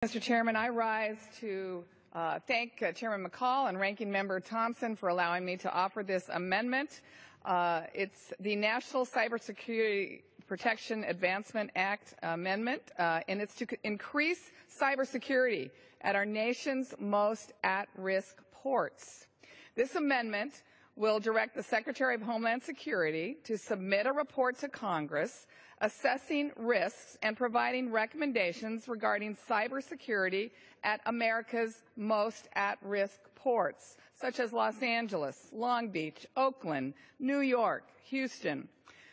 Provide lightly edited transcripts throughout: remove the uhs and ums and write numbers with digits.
Mr. Chairman, I rise to thank Chairman McCall and Ranking Member Thompson for allowing me to offer this amendment. It's the National Cybersecurity Protection Advancement Act amendment, and it's to increase cybersecurity at our nation's most at-risk ports. This amendment will direct the Secretary of Homeland Security to submit a report to Congress assessing risks and providing recommendations regarding cybersecurity at America's most at-risk ports, such as Los Angeles, Long Beach, Oakland, New York, Houston.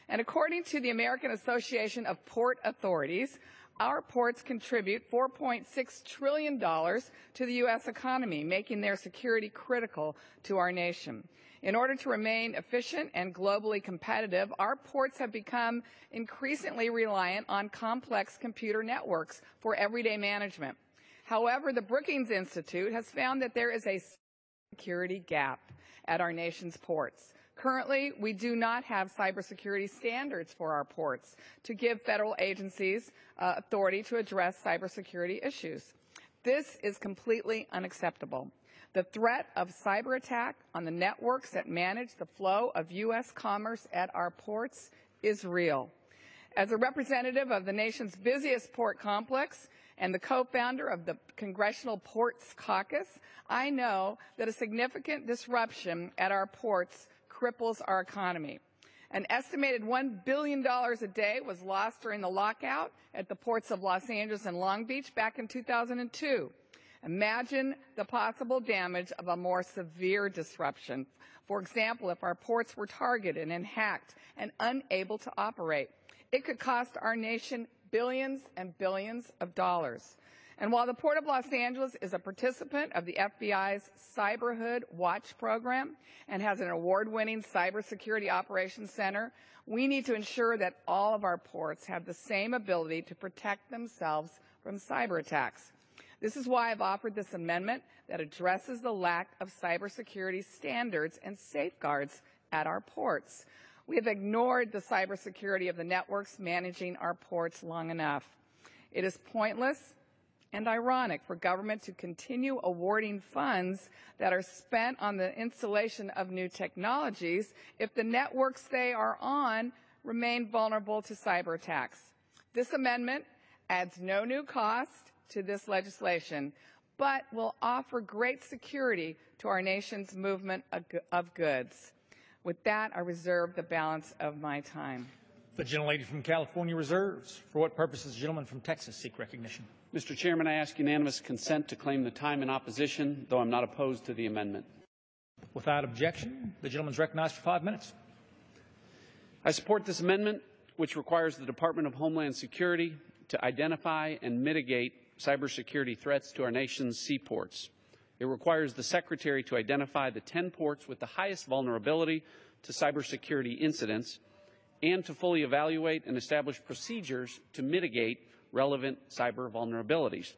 And according to the American Association of Port Authorities, our ports contribute $4.6 trillion to the U.S. economy, making their security critical to our nation. In order to remain efficient and globally competitive, our ports have become increasingly reliant on complex computer networks for everyday management. However, the Brookings Institute has found that there is a security gap at our nation's ports. Currently, we do not have cybersecurity standards for our ports to give federal agencies authority to address cybersecurity issues. This is completely unacceptable. The threat of cyber attack on the networks that manage the flow of U.S. commerce at our ports is real. As a representative of the nation's busiest port complex and the co-founder of the Congressional Ports Caucus, I know that a significant disruption at our ports cripples our economy. An estimated $1 billion a day was lost during the lockout at the ports of Los Angeles and Long Beach back in 2002. Imagine the possible damage of a more severe disruption. For example, if our ports were targeted and hacked and unable to operate, it could cost our nation billions and billions of dollars. And while the Port of Los Angeles is a participant of the FBI's Cyberhood Watch program and has an award-winning cybersecurity operations center, we need to ensure that all of our ports have the same ability to protect themselves from cyber attacks. This is why I've offered this amendment that addresses the lack of cybersecurity standards and safeguards at our ports. We have ignored the cybersecurity of the networks managing our ports long enough. It is pointless and ironic for government to continue awarding funds that are spent on the installation of new technologies if the networks they are on remain vulnerable to cyber attacks. This amendment adds no new cost to this legislation, but will offer great security to our nation's movement of goods. With that, I reserve the balance of my time. The gentlelady from California reserves. For what purpose does the gentleman from Texas seek recognition? Mr. Chairman, I ask unanimous consent to claim the time in opposition, though I'm not opposed to the amendment. Without objection, the gentleman is recognized for 5 minutes. I support this amendment, which requires the Department of Homeland Security to identify and mitigate cybersecurity threats to our nation's seaports. It requires the Secretary to identify the 10 ports with the highest vulnerability to cybersecurity incidents and to fully evaluate and establish procedures to mitigate relevant cyber vulnerabilities.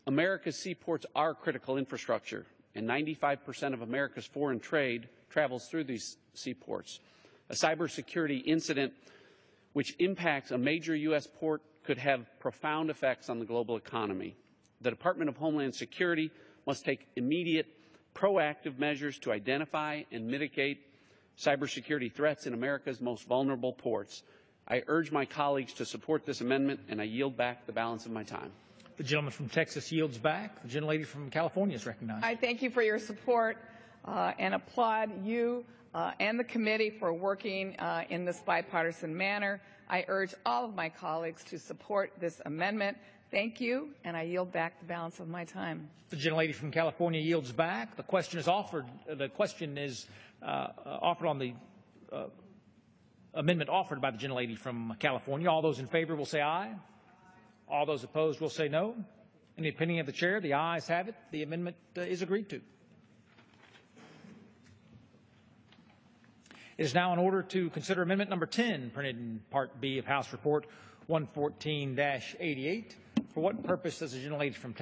America's seaports are critical infrastructure, and 95% of America's foreign trade travels through these seaports. A cybersecurity incident which impacts a major U.S. port could have profound effects on the global economy. The Department of Homeland Security must take immediate, proactive measures to identify and mitigate cybersecurity threats in America's most vulnerable ports. I urge my colleagues to support this amendment, and I yield back the balance of my time. The gentleman from Texas yields back. The gentlelady from California is recognized. I thank you for your support and applaud you and the committee for working in this bipartisan manner. I urge all of my colleagues to support this amendment. Thank you, and I yield back the balance of my time. The gentlelady from California yields back. The question is offered. The question is offered on the amendment offered by the gentlelady from California. All those in favor will say aye. All those opposed will say no. In the opinion of the chair, the ayes have it. The amendment is agreed to. It is now in order to consider Amendment Number 10, printed in Part B of House Report 114-88. For what purpose does the gentlelady from Texas